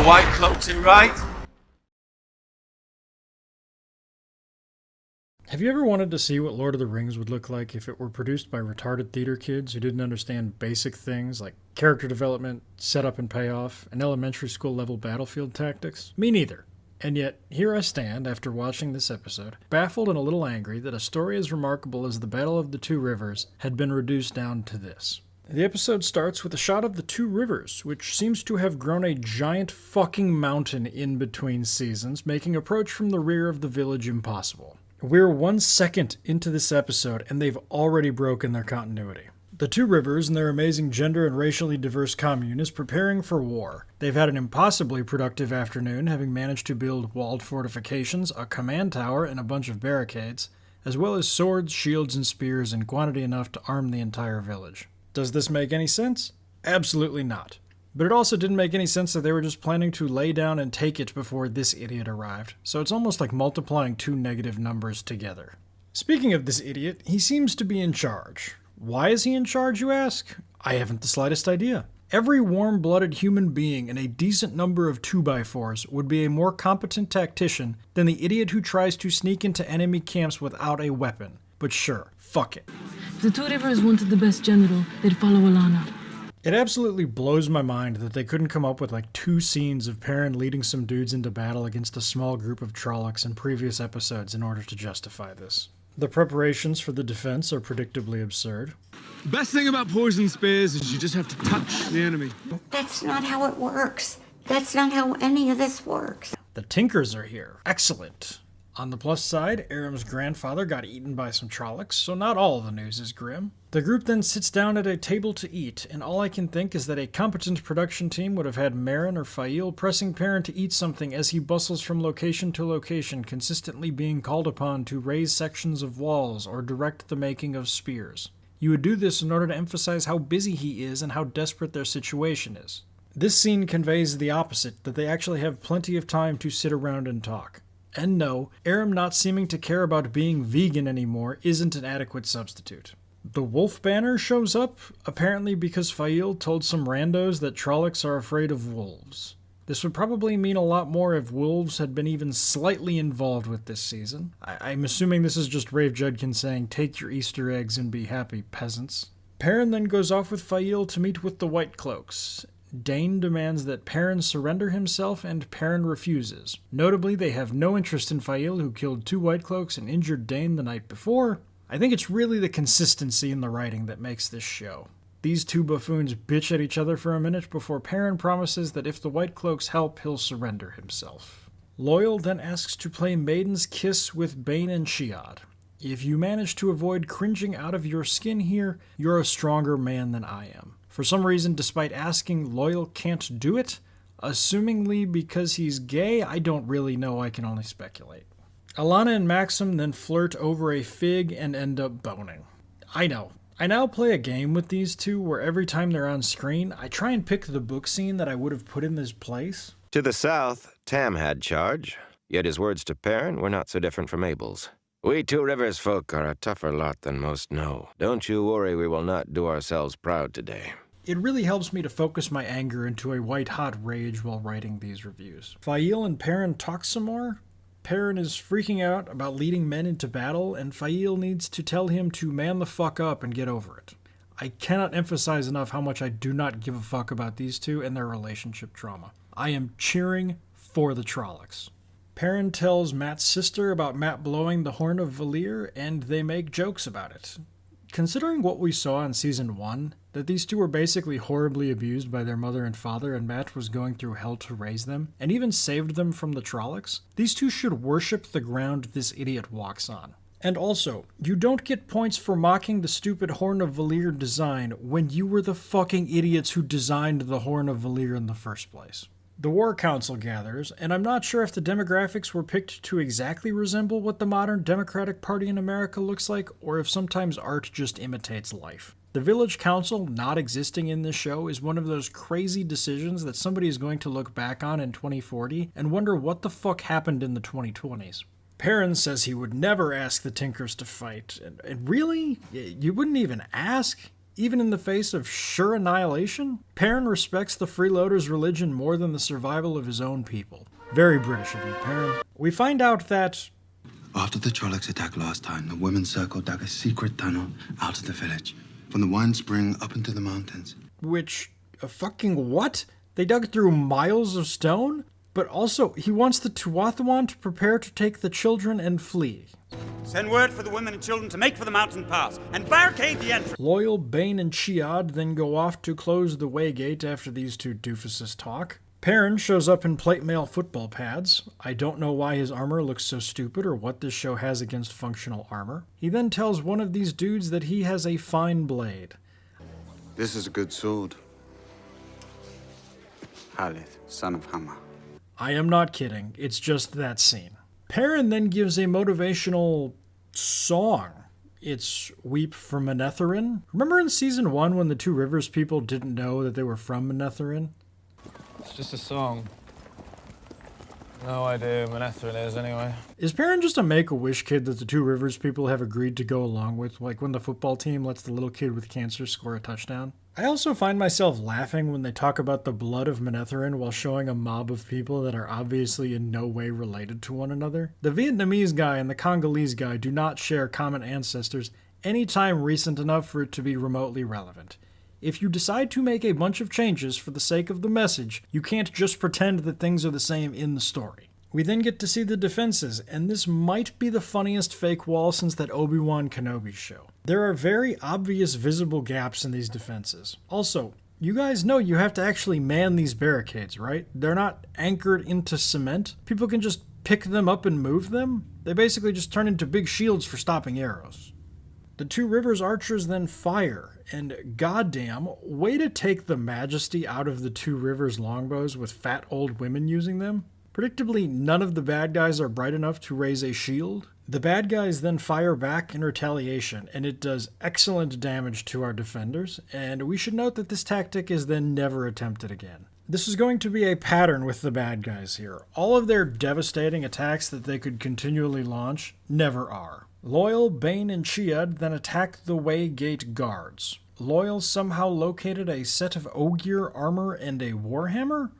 white cloaks in right? Have you ever wanted to see what Lord of the Rings would look like if it were produced by retarded theater kids who didn't understand basic things like character development, setup and payoff, and elementary school level battlefield tactics? Me neither. And yet, here I stand after watching this episode, baffled and a little angry that a story as remarkable as the Battle of the Two Rivers had been reduced down to this. The episode starts with a shot of the two rivers, which seems to have grown a giant fucking mountain in between seasons, making approach from the rear of the village impossible. We're 1 second into this episode, and they've already broken their continuity. The Two Rivers and their amazing gender and racially diverse commune is preparing for war. They've had an impossibly productive afternoon, having managed to build walled fortifications, a command tower, and a bunch of barricades, as well as swords, shields, and spears in quantity enough to arm the entire village. Does this make any sense? Absolutely not. But it also didn't make any sense that they were just planning to lay down and take it before this idiot arrived, so it's almost like multiplying two negative numbers together. Speaking of this idiot, he seems to be in charge. Why is he in charge, you ask? I haven't the slightest idea. Every warm-blooded human being and a decent number of 2x4s would be a more competent tactician than the idiot who tries to sneak into enemy camps without a weapon. But sure, fuck it. If the Two Rivers wanted the best general, they'd follow Alana. It absolutely blows my mind that they couldn't come up with like 2 scenes of Perrin leading some dudes into battle against a small group of Trollocs in previous episodes in order to justify this. The preparations for the defense are predictably absurd. The best thing about poison spears is you just have to touch the enemy. That's not how it works. That's not how any of this works. The Tinkers are here. Excellent. On the plus side, Aram's grandfather got eaten by some Trollocs, so not all the news is grim. The group then sits down at a table to eat, and all I can think is that a competent production team would have had Merrin or Fail pressing Perrin to eat something as he bustles from location to location, consistently being called upon to raise sections of walls or direct the making of spears. You would do this in order to emphasize how busy he is and how desperate their situation is. This scene conveys the opposite, that they actually have plenty of time to sit around and talk. And no, Aram not seeming to care about being vegan anymore isn't an adequate substitute. The wolf banner shows up, apparently because Fail told some randos that Trollocs are afraid of wolves. This would probably mean a lot more if wolves had been even slightly involved with this season. I'm assuming this is just Rafe Judkins saying, take your Easter eggs and be happy, peasants. Perrin then goes off with Fail to meet with the White Cloaks. Dane demands that Perrin surrender himself, and Perrin refuses. Notably, they have no interest in Fail, who killed 2 White Cloaks and injured Dane the night before. I think it's really the consistency in the writing that makes this show. These two buffoons bitch at each other for a minute before Perrin promises that if the White Cloaks help, he'll surrender himself. Loyal then asks to play Maiden's Kiss with Bane and Shead. If you manage to avoid cringing out of your skin here, you're a stronger man than I am. For some reason, despite asking, Loyal can't do it. Assumingly because he's gay, I don't really know, I can only speculate. Alana and Maxim then flirt over a fig and end up boning. I know. I now play a game with these two where every time they're on screen, I try and pick the book scene that I would have put in this place. To the south, Tam had charge, yet his words to Perrin were not so different from Abel's. We Two Rivers folk are a tougher lot than most know. Don't you worry, we will not do ourselves proud today. It really helps me to focus my anger into a white-hot rage while writing these reviews. Fail and Perrin talk some more. Perrin is freaking out about leading men into battle, and Fail needs to tell him to man the fuck up and get over it. I cannot emphasize enough how much I do not give a fuck about these two and their relationship drama. I am cheering for the Trollocs. Perrin tells Matt's sister about Matt blowing the Horn of Valir, and they make jokes about it. Considering what we saw in Season 1, that these two were basically horribly abused by their mother and father and Matt was going through hell to raise them, and even saved them from the Trollocs, these two should worship the ground this idiot walks on. And also, you don't get points for mocking the stupid Horn of Valir design when you were the fucking idiots who designed the Horn of Valir in the first place. The War Council gathers, and I'm not sure if the demographics were picked to exactly resemble what the modern Democratic Party in America looks like, or if sometimes art just imitates life. The Village Council not existing in this show is one of those crazy decisions that somebody is going to look back on in 2040 and wonder what the fuck happened in the 2020s. Perrin says he would never ask the Tinkers to fight. And really? You wouldn't even ask? even in the face of sure annihilation? Perrin respects the freeloaders' religion more than the survival of his own people. Very British of you, Perrin. We find out that After the Trollocs attack last time, the women circled dug a secret tunnel out of the village, from the wine spring up into the mountains. which, a fucking what? They dug through miles of stone? But also, he wants the Tuathawan to prepare to take the children and flee. Send word for the women and children to make for the mountain pass and barricade the entrance. Loyal, Bane, and Chiad then go off to close the Waygate after these two doofuses talk. Perrin shows up in plate mail football pads. I don't know why his armor looks so stupid or what this show has against functional armor. He then tells one of these dudes that he has a fine blade. This is a good sword. Halith, son of Hama. I am not kidding, it's just that scene. Perrin then gives a motivational song. It's Weep for Manetherin. Remember in Season 1 when the Two Rivers people didn't know that they were from Manetherin? It's just a song. No idea who Manetherin is, anyway. Is Perrin just a Make-A-Wish kid that the Two Rivers people have agreed to go along with, like when the football team lets the little kid with cancer score a touchdown? I also find myself laughing when they talk about the blood of Manetherin while showing a mob of people that are obviously in no way related to one another. The Vietnamese guy and the Congolese guy do not share common ancestors any time recent enough for it to be remotely relevant. If you decide to make a bunch of changes for the sake of the message, you can't just pretend that things are the same in the story. We then get to see the defenses, and this might be the funniest fake wall since that Obi-Wan Kenobi show. There are very obvious visible gaps in these defenses. Also, you guys know you have to actually man these barricades, right? They're not anchored into cement. People can just pick them up and move them. They basically just turn into big shields for stopping arrows. The Two Rivers archers then fire, and goddamn, way to take the majesty out of the Two Rivers longbows with fat old women using them. Predictably, none of the bad guys are bright enough to raise a shield. The bad guys then fire back in retaliation, and it does excellent damage to our defenders, and we should note that this tactic is then never attempted again. This is going to be a pattern with the bad guys here. All of their devastating attacks that they could continually launch never are. Loyal, Bane, and Chiad then attack the Waygate guards. Loyal somehow located a set of Ogier armor and a warhammer?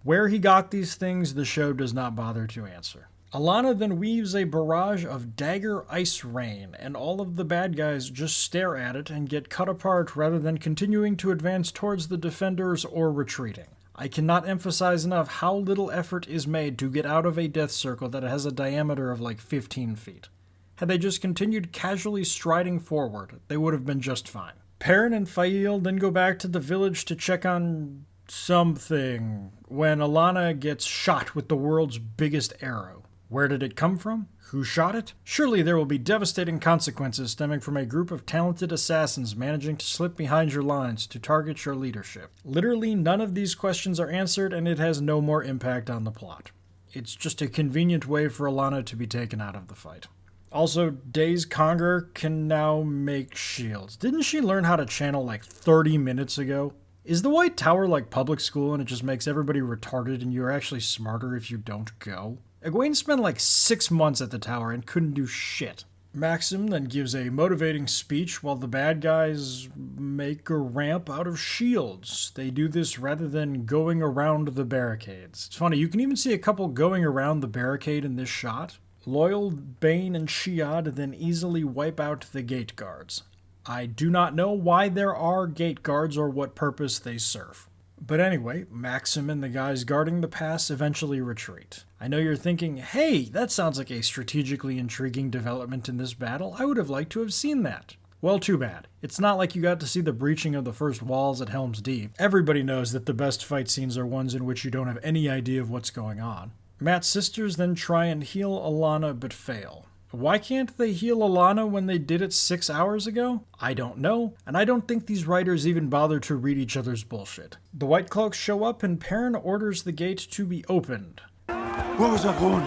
Where he got these things, the show does not bother to answer. Alana then weaves a barrage of dagger ice rain, and all of the bad guys just stare at it and get cut apart rather than continuing to advance towards the defenders or retreating. I cannot emphasize enough how little effort is made to get out of a death circle that has a diameter of like 15 feet. Had they just continued casually striding forward, they would have been just fine. Perrin and Fail then go back to the village to check on something when Alana gets shot with the world's biggest arrow. Where did it come from? Who shot it? Surely there will be devastating consequences stemming from a group of talented assassins managing to slip behind your lines to target your leadership. Literally none of these questions are answered, and it has no more impact on the plot. It's just a convenient way for Alana to be taken out of the fight. Also, Days Conger can now make shields. Didn't she learn how to channel like 30 minutes ago? Is the White Tower like public school and it just makes everybody retarded and you're actually smarter if you don't go? Egwene spent like 6 months at the tower and couldn't do shit. Maxim then gives a motivating speech while the bad guys make a ramp out of shields. They do this rather than going around the barricades. It's funny, you can even see a couple going around the barricade in this shot. Loyal, Bane, and Chiad then easily wipe out the gate guards. I do not know why there are gate guards or what purpose they serve. But anyway, Maxim and the guys guarding the pass eventually retreat. I know you're thinking, hey, that sounds like a strategically intriguing development in this battle. I would have liked to have seen that. Well, too bad. It's not like you got to see the breaching of the first walls at Helm's Deep. Everybody knows that the best fight scenes are ones in which you don't have any idea of what's going on. Matt's sisters then try and heal Alana but fail. Why can't they heal Alana when they did it 6 hours ago? I don't know, and I don't think these writers even bother to read each other's bullshit. The White Cloaks show up and Perrin orders the gate to be opened. What was that horn?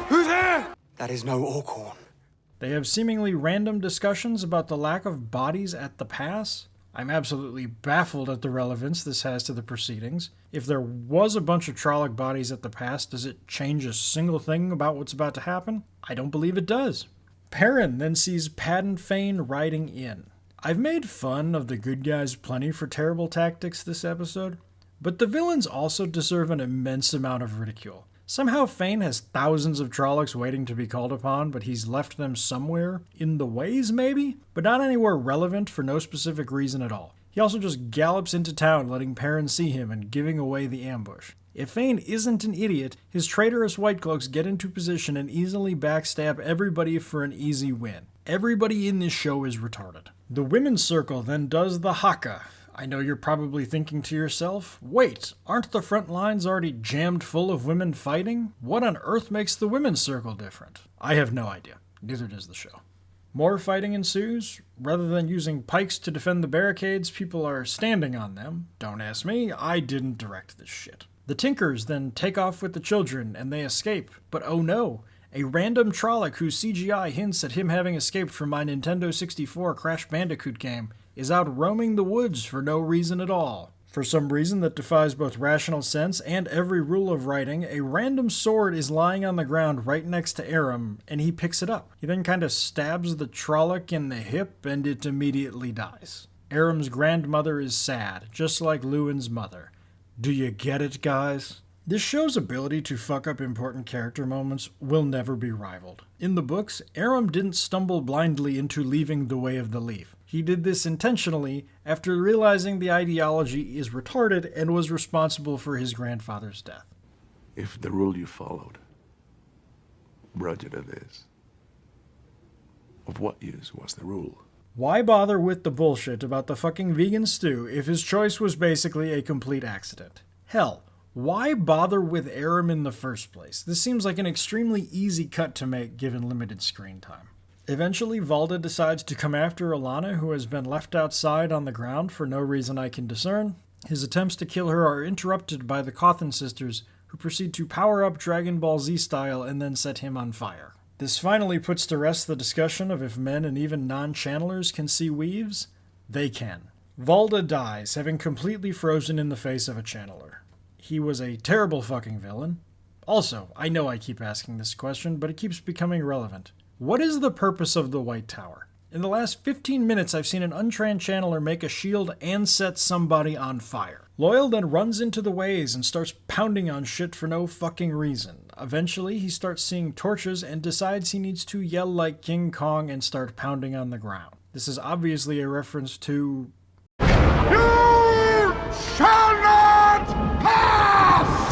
Who's there? That is no Orkhorn. They have seemingly random discussions about the lack of bodies at the pass. I'm absolutely baffled at the relevance this has to the proceedings. If there was a bunch of Trolloc bodies at the pass, does it change a single thing about what's about to happen? I don't believe it does. Perrin then sees Padan Fain riding in. I've made fun of the good guys plenty for terrible tactics this episode, but the villains also deserve an immense amount of ridicule. Somehow Fane has thousands of Trollocs waiting to be called upon, but he's left them somewhere in the ways maybe, but not anywhere relevant for no specific reason at all. He also just gallops into town letting Perrin see him and giving away the ambush. If Fane isn't an idiot, his traitorous White Cloaks get into position and easily backstab everybody for an easy win. Everybody in this show is retarded. The Women's Circle then does the haka. I know you're probably thinking to yourself, wait, aren't the front lines already jammed full of women fighting? What on earth makes the Women's Circle different? I have no idea. Neither does the show. More fighting ensues. Rather than using pikes to defend the barricades, people are standing on them. Don't ask me, I didn't direct this shit. The Tinkers then take off with the children, and they escape. But oh no, a random Trolloc whose CGI hints at him having escaped from my Nintendo 64 Crash Bandicoot game is out roaming the woods for no reason at all. For some reason that defies both rational sense and every rule of writing, a random sword is lying on the ground right next to Aram, and he picks it up. He then kind of stabs the Trolloc in the hip, and it immediately dies. Aram's grandmother is sad, just like Lewin's mother. Do you get it, guys? This show's ability to fuck up important character moments will never be rivaled. In the books, Aram didn't stumble blindly into leaving the Way of the Leaf. He did this intentionally after realizing the ideology is retarded and was responsible for his grandfather's death. If the rule you followed brought you to this, of what use was the rule? Why bother with the bullshit about the fucking vegan stew if his choice was basically a complete accident? Hell, why bother with Aram in the first place? This seems like an extremely easy cut to make given limited screen time. Eventually, Valda decides to come after Alana, who has been left outside on the ground for no reason I can discern. His attempts to kill her are interrupted by the Cawthon sisters, who proceed to power up Dragon Ball Z style and then set him on fire. This finally puts to rest the discussion of if men and even non-channelers can see weaves. They can. Valda dies, having completely frozen in the face of a channeler. He was a terrible fucking villain. Also, I know I keep asking this question, but it keeps becoming relevant. What is the purpose of the White Tower? In the last 15 minutes, I've seen an untrained channeler make a shield and set somebody on fire. Loyal then runs into the ways and starts pounding on shit for no fucking reason. Eventually, he starts seeing torches and decides he needs to yell like King Kong and start pounding on the ground. This is obviously a reference to... You shall not pass!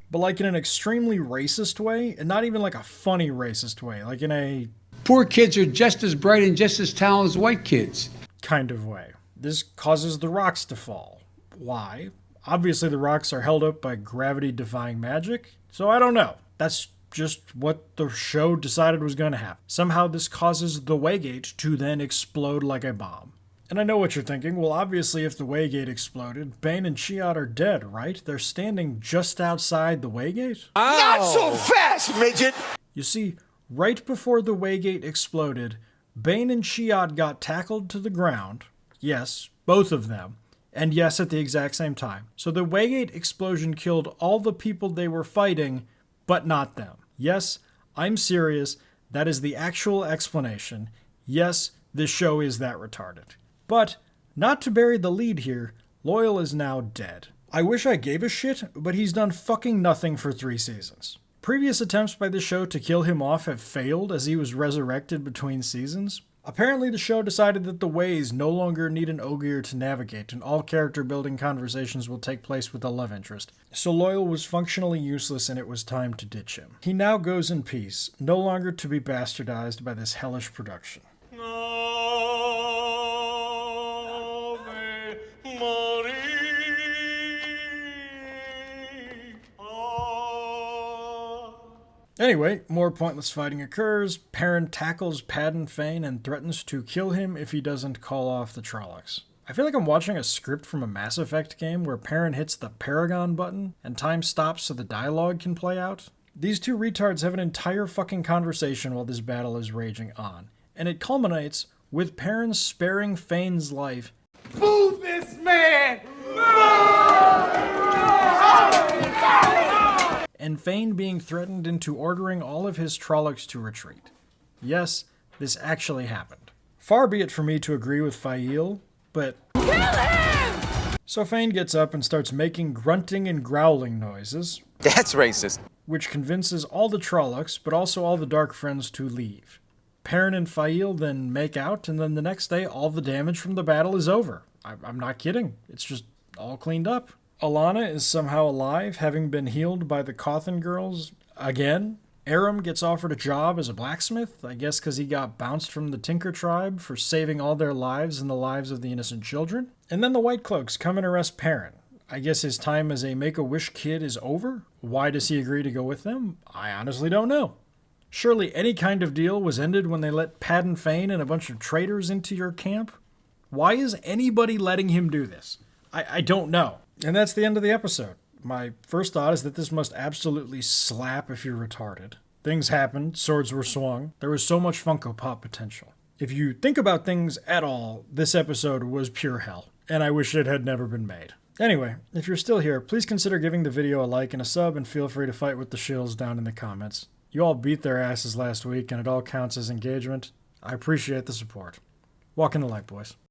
But like in an extremely racist way, and not even like a funny racist way, like in a... Poor kids are just as bright and just as talented as white kids. Kind of way. This causes the rocks to fall. Why? Obviously the rocks are held up by gravity-defying magic, so I don't know. That's just what the show decided was going to happen. Somehow this causes the Waygate to then explode like a bomb. And I know what you're thinking. Well, obviously, if the Waygate exploded, Bane and Chiot are dead, right? They're standing just outside the Waygate? Not so fast, midget! You see, right before the Waygate exploded, Bane and Chiot got tackled to the ground. Yes, both of them. And yes, at the exact same time. So the Waygate explosion killed all the people they were fighting, but not them. Yes, I'm serious. That is the actual explanation. Yes, this show is that retarded. But, not to bury the lead here, Loyal is now dead. I wish I gave a shit, but he's done fucking nothing for 3 seasons. Previous attempts by the show to kill him off have failed as he was resurrected between seasons. Apparently the show decided that the Ways no longer need an Ogier to navigate, and all character building conversations will take place with a love interest. So Loyal was functionally useless and it was time to ditch him. He now goes in peace, no longer to be bastardized by this hellish production. Anyway, more pointless fighting occurs. Perrin tackles Padden Fane and threatens to kill him if he doesn't call off the Trollocs. I feel like I'm watching a script from a Mass Effect game where Perrin hits the Paragon button and time stops so the dialogue can play out. These two retards have an entire fucking conversation while this battle is raging on, and it culminates with Perrin sparing Fane's life. Move this man! And Fane being threatened into ordering all of his Trollocs to retreat. Yes, This actually happened. Far be it for me to agree with Fail, but... So Fane gets up and starts making grunting and growling noises. That's racist. Which convinces all the Trollocs, but also all the Dark Friends, to leave. Perrin and Fail then make out, and then the next day all the damage from the battle is over. I'm not kidding. It's just all cleaned up. Alana is somehow alive, having been healed by the Cawthon girls again. Aram gets offered a job as a blacksmith, I guess because he got bounced from the Tinker tribe for saving all their lives and the lives of the innocent children. And then the White Cloaks come and arrest Perrin. I guess his time as a Make-A-Wish kid is over? Why does he agree to go with them? I honestly don't know. Surely any kind of deal was ended when they let Padden Fane and a bunch of traitors into your camp? Why is anybody letting him do this? I don't know. And that's the end of the episode. My first thought is that this must absolutely slap if you're retarded. Things happened, swords were swung, there was so much Funko Pop potential. If you think about things at all, this episode was pure hell, and I wish it had never been made. Anyway, if you're still here, please consider giving the video a like and a sub, and feel free to fight with the shills down in the comments. You all beat their asses last week, and it all counts as engagement. I appreciate the support. Walk in the light, boys.